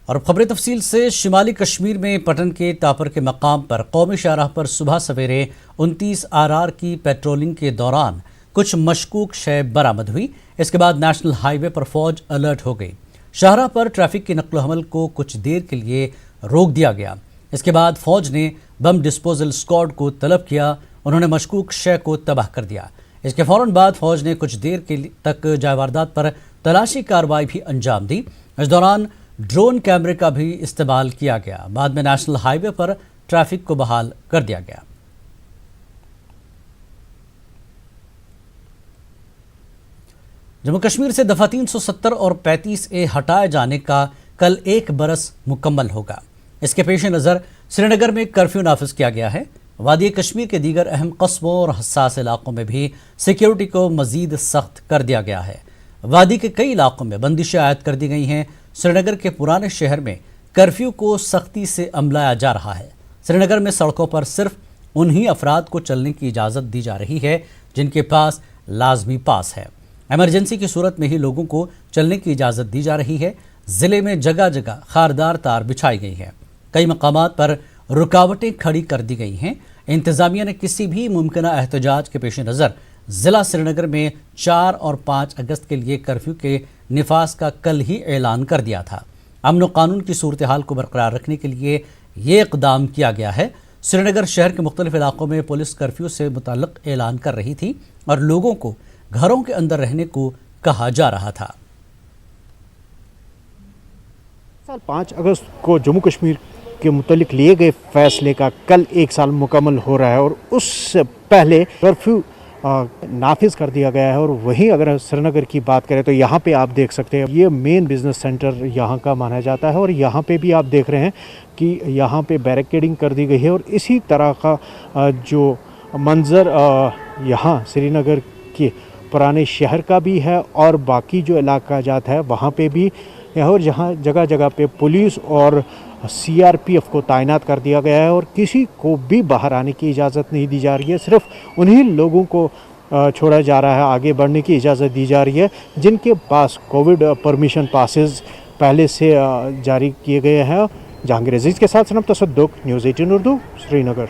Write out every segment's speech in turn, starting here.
اور خبر تفصیل سے شمالی کشمیر میں پٹن کے تاپر کے مقام پر قومی شاہراہ پر صبح سویرے 29 RR کی پیٹرولنگ کے دوران کچھ مشکوک شے برآمد ہوئی۔ اس کے بعد نیشنل ہائی وے پر فوج الرٹ ہو گئی۔ شاہراہ پر ٹریفک کے نقل و حمل کو کچھ دیر کے لیے روک دیا گیا۔ اس کے بعد فوج نے بم ڈسپوزل اسکواڈ کو طلب کیا۔ انہوں نے مشکوک شے کو تباہ کر دیا۔ اس کے فوراً بعد فوج نے کچھ دیر تک جائے واردات پر تلاشی کارروائی بھی انجام دی۔ اس دوران ڈرون کیمرے کا بھی استعمال کیا گیا۔ بعد میں نیشنل ہائی وے پر ٹریفک کو بحال کر دیا گیا۔ جموں کشمیر سے دفعہ 370 اور 35A ہٹائے جانے کا کل 1 برس مکمل ہوگا۔ اس کے پیش نظر سری نگر میں کرفیو نافذ کیا گیا ہے۔ وادی کشمیر کے دیگر اہم قصبوں اور حساس علاقوں میں بھی سیکیورٹی کو مزید سخت کر دیا گیا ہے۔ وادی کے کئی علاقوں میں بندشیں عائد کر دی گئی ہیں۔ سری نگر کے پرانے شہر میں کرفیو کو سختی سے عملایا جا رہا ہے۔ سری نگر میں سڑکوں پر صرف انہی افراد کو چلنے کی اجازت دی جا رہی ہے جن کے پاس لازمی پاس ہے۔ ایمرجنسی کی صورت میں ہی لوگوں کو چلنے کی اجازت دی جا رہی ہے۔ ضلع میں جگہ جگہ خاردار تار بچھائی گئی ہے۔ کئی مقامات پر رکاوٹیں کھڑی کر دی گئی ہیں۔ انتظامیہ نے کسی بھی ممکنہ احتجاج کے پیش نظر ضلع سری نگر میں 4 اور 5 اگست کے لیے کرفیو کے نفاذ کا کل ہی اعلان کر دیا تھا۔ امن و قانون کی صورتحال کو برقرار رکھنے کے لیے یہ اقدام کیا گیا ہے۔ سری نگر شہر کے مختلف علاقوں میں پولیس کرفیو سے متعلق اعلان کر رہی تھی اور لوگوں کو گھروں کے اندر رہنے کو کہا جا رہا تھا۔ 5 اگست کو جموں کشمیر کے متعلق لیے گئے فیصلے کا کل 1 سال مکمل ہو رہا ہے اور اس سے پہلے کرفیو نافذ کر دیا گیا ہے۔ اور وہیں اگر سری نگر کی بات کریں تو یہاں پہ آپ دیکھ سکتے ہیں یہ مین بزنس سینٹر یہاں کا مانا جاتا ہے اور یہاں پہ بھی آپ دیکھ رہے ہیں کہ یہاں پہ بیریکیڈنگ کر دی گئی ہے۔ اور اسی طرح کا جو منظر یہاں سری نگر کے پرانے شہر کا بھی ہے اور باقی جو علاقہ جات ہے وہاں پہ بھی ہے اور جہاں جگہ جگہ پہ پولیس اور CRPF کو تعینات کر دیا گیا ہے اور کسی کو بھی باہر آنے کی اجازت نہیں دی جا رہی ہے۔ صرف انہی لوگوں کو چھوڑا جا رہا ہے، آگے بڑھنے کی اجازت دی جا رہی ہے جن کے پاس کووڈ پرمیشن پاسز پہلے سے جاری کیے گئے ہیں۔ جہانگیر عزیز کے ساتھ سنم تصدق، نیوز 18 اردو، سری نگر۔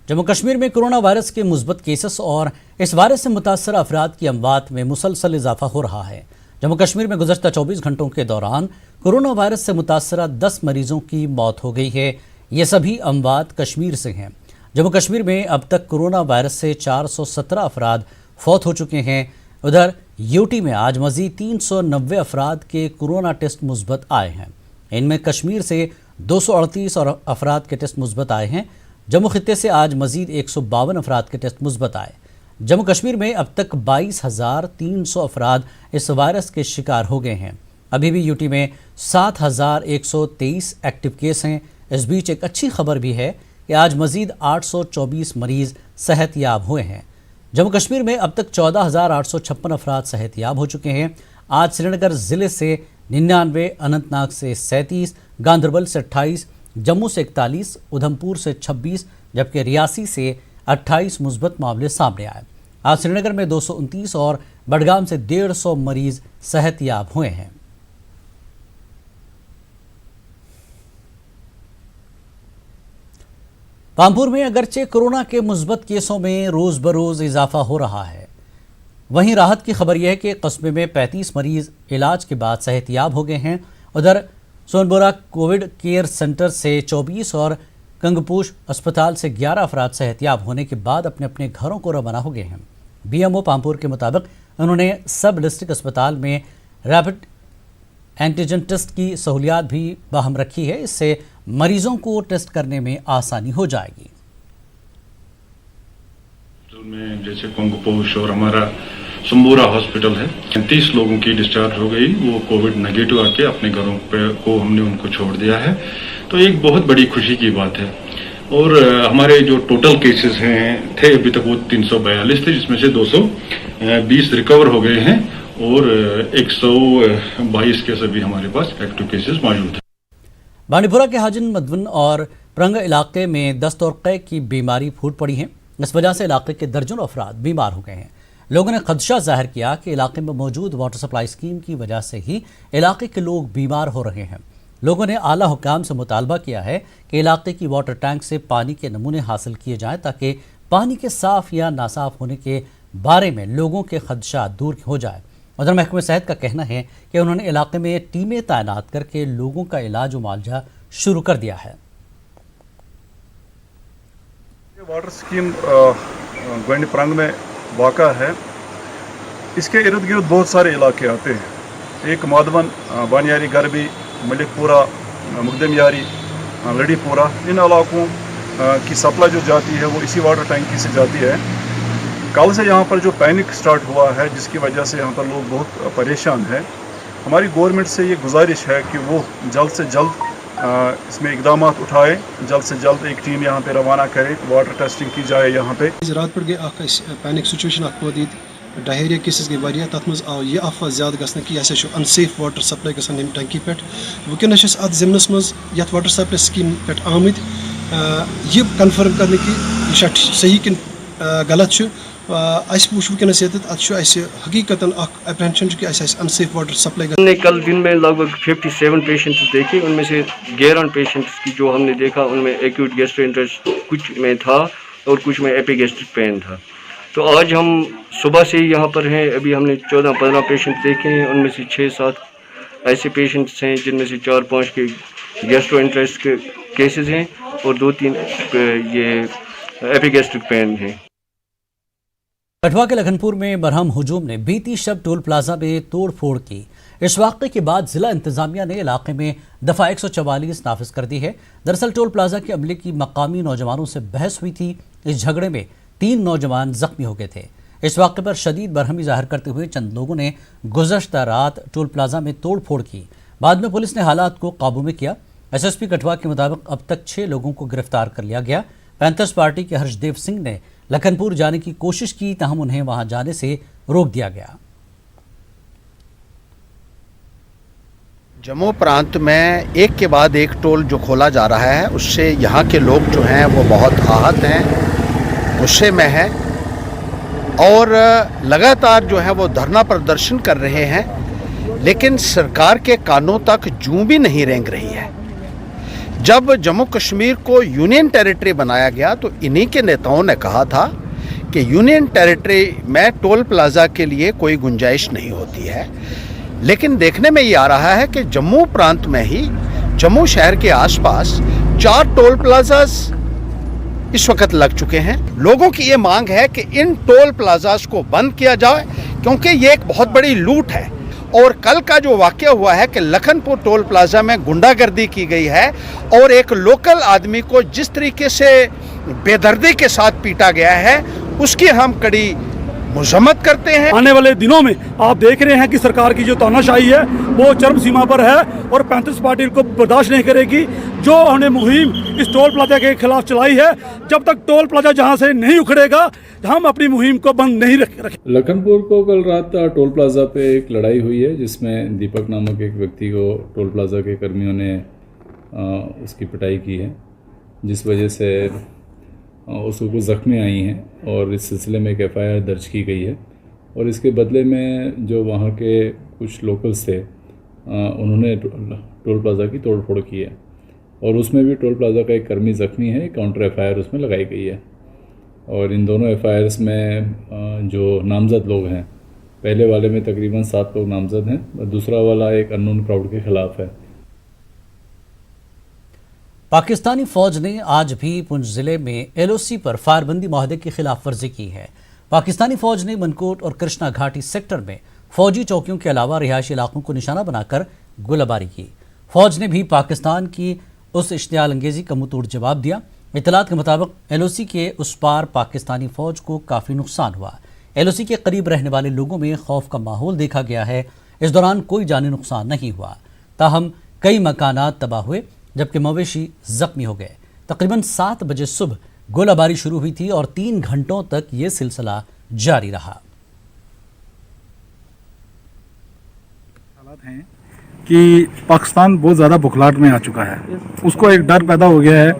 جموں کشمیر میں کرونا وائرس کے مثبت کیسز اور اس وائرس سے متاثرہ افراد کی اموات میں مسلسل اضافہ ہو رہا ہے۔ جموں کشمیر میں گزشتہ 24 گھنٹوں کے دوران کرونا وائرس سے متاثرہ 10 مریضوں کی موت ہو گئی ہے۔ یہ سبھی اموات کشمیر سے ہیں۔ جموں کشمیر میں اب تک کرونا وائرس سے 417 افراد فوت ہو چکے ہیں۔ ادھر UT میں آج مزید 390 افراد کے کرونا ٹیسٹ مثبت آئے ہیں۔ ان میں کشمیر سے 238 افراد کے ٹیسٹ مثبت آئے ہیں۔ جموں خطے سے آج مزید 152 افراد کے ٹیسٹ مثبت آئے۔ جموں کشمیر میں اب تک 22,300 افراد اس وائرس کے شکار ہو گئے ہیں۔ ابھی بھی UT میں 7,123 ایکٹیو کیس ہیں۔ اس بیچ ایک اچھی خبر بھی ہے کہ آج مزید 824 مریض صحت یاب ہوئے ہیں۔ جموں کشمیر میں اب تک 14,856 افراد صحت یاب ہو چکے ہیں۔ آج سری نگر ضلع سے 99، اننت ناگ سے 37، گاندربل سے 28، جموں سے 41، ادھمپور سے 26 جبکہ ریاسی سے 28 مثبت معاملے سامنے آئے۔ آج سری نگر میں 229 اور بڈگام سے 150 مریض صحت یاب ہوئے ہیں۔ پامپور میں اگرچہ کورونا کے مثبت کیسوں میں روز بروز اضافہ ہو رہا ہے، وہیں راحت کی خبر یہ ہے کہ قصبے میں 35 مریض علاج کے بعد صحت یاب ہو گئے ہیں۔ ادھر سونبورہ کووڈ کیئر سینٹر سے 24 اور کنگپوش اسپتال سے 11 افراد صحت یاب ہونے کے بعد اپنے اپنے گھروں کو روانہ ہو گئے ہیں۔ BMO پامپور کے مطابق انہوں نے سب ڈسٹرکٹ اسپتال میں ریپڈ اینٹیجن ٹیسٹ کی سہولیات بھی باہم رکھی ہے۔ اس سے مریضوں کو ٹیسٹ کرنے میں آسانی ہو جائے گی۔ میں جیسے کنگپوش اور ہمارا سمبورہ ہاسپٹل ہے، 35 لوگوں کی ڈسچارج ہو گئی، وہ کووڈ نیگیٹو آ کے اپنے گھروں کو ہم نے ان کو چھوڑ دیا ہے، تو ایک بہت بڑی خوشی کی بات ہے۔ اور ہمارے جو ٹوٹل کیسز تھے ابھی تک وہ 342 تھے، جس میں سے 220 ریکور ہو گئے ہیں اور 122 کیس ابھی ہمارے پاس ایکٹیو کیسز موجود ہیں۔ بانڈی پورہ کے حاجن مدون اور پرنگ علاقے میں دست اور قے کی بیماری پھوٹ پڑی ہے۔ اس وجہ سے علاقے کے درجنوں افراد بیمار ہو گئے ہیں۔ لوگوں نے خدشہ ظاہر کیا کہ علاقے میں موجود واٹر سپلائی اسکیم کی وجہ سے ہی علاقے کے لوگ بیمار ہو رہے ہیں۔ लोगों ने आला हुकाम से मुतालबा किया है कि इलाके की वाटर टैंक से पानी के नमूने हासिल किए जाएं ताकि पानी के साफ या नासाफ होने के बारे में लोगों के खदशात दूर हो जाए। उधर महकमे सेहत का कहना है कि उन्होंने इलाके में टीमें तैनात करके लोगों का इलाज और मुआवजा शुरू कर दिया है। वाटर स्कीम गोइंड प्रंग में वाक़ा है। इसके इर्द गिर्द बहुत सारे इलाके आते हैं। एक माधवन, बानियारी, गरबी, मलिकपुरा, मुकदम यारी, लड़ीपुरा, इन इलाकों की सप्लाई जो जाती है वो इसी वाटर टैंकी से जाती है। कल से यहाँ पर जो पैनिक स्टार्ट हुआ है जिसकी वजह से यहाँ पर लोग बहुत परेशान हैं। हमारी गवर्नमेंट से ये गुजारिश है कि वो जल्द से जल्द इसमें इकदाम उठाए, जल्द से जल्द एक टीम यहाँ पे रवाना करे, वाटर टेस्टिंग की जाए यहाँ पे। रात पर गई पैनिक सिचुएशन पौद डायरिया केसेस गई वारिया, तथ मज आव यह अफवाह ज्यादा गसन कि यह अनसेफ वाटर सप्लाई गसन टंकी पे। वनस अत जमनस मज यथ वाटर सप्लाई स्कीम पे आमद यह कन्फर्म करने की यह सही कि गलत वनस हकीकत अप्रहेंशन कि अनसेफ वाटर सप्लाई। हमने कल दिन में लगभग 57 पेशेंट्स देखे। उनमें से 11 पेशेंट्स की जो हमने देखा उनमें एक्यूट गैस्ट्रोएंटेराइटिस कुछ में था और कुछ में एपिगैस्ट्रिक पेन था। तो आज हम सुबह से ही यहाँ पर हैं। अभी हमने 14-15 पेशेंट देखे हैं। उनमें से 6-7 ऐसे पेशेंट्स हैं जिनमें से 4-5 के गैस्ट्रोएंटेराइटिस के केसेस हैं और 2-3 ये एपिगैस्ट्रिक पेन हैं। कठुआ के लखनपुर में बरहम हुजूम ने बीती शब टोल प्लाजा में तोड़ फोड़ की। इस वाक़े के बाद जिला इंतजामिया ने इलाके में दफ़ा 144 नाफिज कर दी है। दरअसल टोल प्लाजा के अमले की मकामी नौजवानों से बहस हुई थी। इस झगड़े में 3 नौजवान जख्मी हो गए थे। इस वाक़े पर शदीद बरहमी जाहिर करते हुए चंद लोगों ने गुज़श्ता रात टोल प्लाजा में तोड़ फोड़ की। बाद में पुलिस ने हालात को काबू में किया। SSP कठुआ के मुताबिक अब तक 6 लोगों को गिरफ्तार कर लिया गया। पैंथर्स पार्टी के हर्षदेव सिंह ने लखनपुर जाने की कोशिश की, ताहम उन्हें वहां जाने से रोक दिया गया। जम्मू प्रांत में एक के बाद एक टोल जो खोला जा रहा है उससे यहाँ के लोग जो हैं वो बहुत आहत हैं, गुस्से में हैं और लगातार जो है वो धरना प्रदर्शन कर रहे हैं, लेकिन सरकार के कानों तक जूं भी नहीं रेंग रही है। जब जम्मू कश्मीर को यूनियन टेरिटरी बनाया गया तो इन्हीं के नेताओं ने कहा था कि यूनियन टेरिटरी में टोल प्लाजा के लिए कोई गुंजाइश नहीं होती है, लेकिन देखने में ये आ रहा है कि जम्मू प्रांत में ही जम्मू शहर के आसपास 4 टोल प्लाजास इस वक्त लग चुके हैं। लोगों की ये मांग है कि इन टोल प्लाजास को बंद किया जाए क्योंकि ये एक बहुत बड़ी लूट है। और कल का जो वाक़या हुआ है कि लखनपुर टोल प्लाजा में गुंडागर्दी की गई है और एक लोकल आदमी को जिस तरीके से बेदर्दी के साथ पीटा गया है उसकी हम कड़ी मजम्मत करते हैं। आने वाले दिनों में आप देख रहे हैं कि सरकार की जो तानाशाही है वो चरम सीमा पर है और पैंथर्स पार्टी को बर्दाश्त नहीं करेगी। जो हमने मुहिम इस टोल प्लाजा के खिलाफ चलाई है, जब तक टोल प्लाजा जहां से नहीं उखड़ेगा हम अपनी मुहिम को बंद नहीं रखें। लखनपुर को कल रात टोल प्लाजा पे एक लड़ाई हुई है जिसमें दीपक नामक एक व्यक्ति को टोल प्लाजा के कर्मियों ने उसकी पिटाई की है, जिस वजह से उसको कुछ ज़ख्मी आई हैं और इस सिलसिले में एक FIR दर्ज की गई है। और इसके बदले में जो वहाँ के कुछ लोकल्स थे उन्होंने टोल प्लाजा की तोड़ फोड़ की है और उसमें भी टोल प्लाजा का एक कर्मी ज़ख्मी है। काउंटर FIR उसमें लगाई गई है और इन दोनों FIRs में जो नामज़द लोग हैं, पहले वाले में तकरीबन 7 लोग नामज़द हैं और दूसरा वाला एक अननोन क्राउड के ख़िलाफ़ है। पाकिस्तानी फौज ने आज भी पुंछ जिले में LOC पर फायरबंदी माहदे की खिलाफ वर्जी की है। पाकिस्तानी फौज ने मनकोट और कृष्णा घाटी सेक्टर में फौजी चौकियों के अलावा रिहायशी इलाकों को निशाना बनाकर गोलाबारी की। फौज ने भी पाकिस्तान की उस इश्तियाल अंगेजी का मुंहतोड़ जवाब दिया। इत्तलात के मुताबिक LOC के उस पार पाकिस्तानी फौज को काफ़ी नुकसान हुआ। LOC के करीब रहने वाले लोगों में खौफ का माहौल देखा गया है। इस दौरान कोई जानी नुकसान नहीं हुआ, ताहम कई मकानात तबाह हुए जबकि मवेशी जख्मी हो गए। तकरीबन 7 बजे सुबह गोलाबारी शुरू हुई थी और 3 घंटों तक ये सिलसिला जारी रहा। हालात हैं कि पाकिस्तान बहुत ज़्यादा बुखलाहट में आ चुका है। उसको एक डर पैदा हो गया है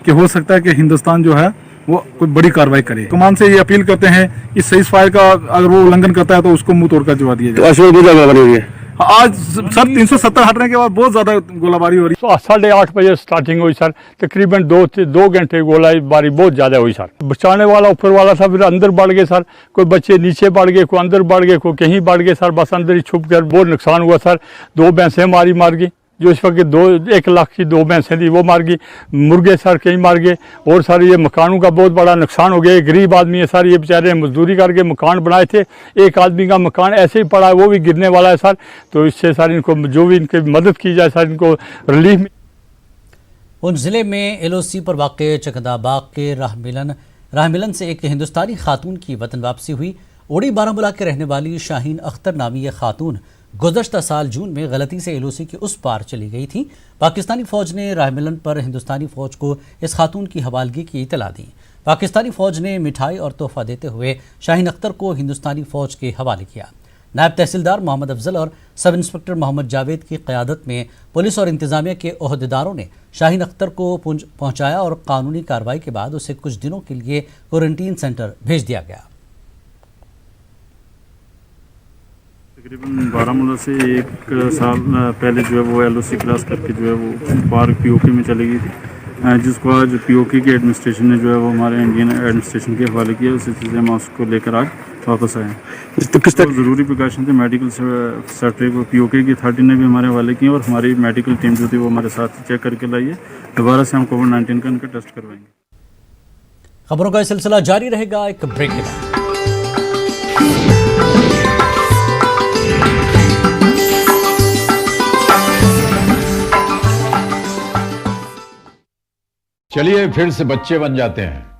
कि हो सकता है कि हिंदुस्तान जो है वो कोई बड़ी कार्रवाई करे। कमान से ये अपील करते हैं कि सीज़ फायर का अगर वो उल्लंघन करता है तो उसको मुंह तोड़कर जवाब दिया जाए। आज सर 370 हटने के बाद बहुत ज़्यादा गोलाबारी हो रही है। 8:30 बजे स्टार्टिंग हुई सर, तकरीबन 2 घंटे गोलाबारी बहुत ज़्यादा हुई सर। बचाने वाला ऊपर वाला था, फिर अंदर बढ़ गए सर, कोई बच्चे नीचे बढ़ गए, कोई अंदर बढ़ गए, कोई कहीं बढ़ गए सर, बस अंदर ही छुप कर बहुत नुकसान हुआ सर। 2 भैंसें मार गई, जो इस वक्त 1 लाख की 2 भैंसें थी वो मार गई, मुर्गे सर कहीं मार गए, और सर ये मकानों का बहुत बड़ा नुकसान हो गया। एक गरीब आदमी है सर, ये बेचारे मजदूरी करके मकान बनाए थे, एक आदमी का मकान ऐसे ही पड़ा है, वो भी गिरने वाला है सर। तो इससे सर इनको जो भी इनकी मदद की जाए सर, इनको रिलीफ। पुंछ जिले में LOC पर वाक़ चकदाबाग के राहमिलन से एक हिंदुस्तानी खातून की वतन वापसी हुई। ओड़ी बारामूला के रहने वाली शाहीन अख्तर नामी ये खातून गुज़श्ता साल जून में गलती से LOC के उस पार चली गई थी। पाकिस्तानी फ़ौज ने राहमिलन पर हिंदुस्तानी फ़ौज को इस खातून की हवालगी की इतला दी। पाकिस्तानी फ़ौज ने मिठाई और तोहफ़ा देते हुए शाहीन अख्तर को हिंदुस्तानी फ़ौज के हवाले किया। नायब तहसीलदार मोहम्मद अफजल और सब इंस्पेक्टर मोहम्मद जावेद की क़यादत में पुलिस और इंतज़ामिया के ओहदेदारों ने शाहीन अख्तर को पुंछ पहुँचाया और कानूनी कार्रवाई के बाद उसे कुछ दिनों के लिए क्वारंटीन सेंटर भेज दिया गया। तकरीबन बारामूला से 1 साल पहले जो है वो LOC क्रॉस करके जो है वो पार POK में चली गई थी, जिसको आज POK के एडमिनिस्ट्रेशन ने जो है वो हमारे इंडियन एडमिनिस्ट्रेशन के हवाले किया। उसी चीज़ हम उसको लेकर आज वापस आए। तो किस तरह ज़रूरी प्रिकॉशन थे, मेडिकल सर्टिफिकेट को POK की अथॉरिटी ने भी हमारे हवाले किए, और हमारी मेडिकल टीम जो थी वो हमारे साथ चेक करके लाई है। दोबारा से हम COVID-19 का इनका टेस्ट करवाएंगे। खबरों का सिलसिला जारी रहेगा, एक ब्रेक के बाद। चलिए फिर से बच्चे बन जाते हैं।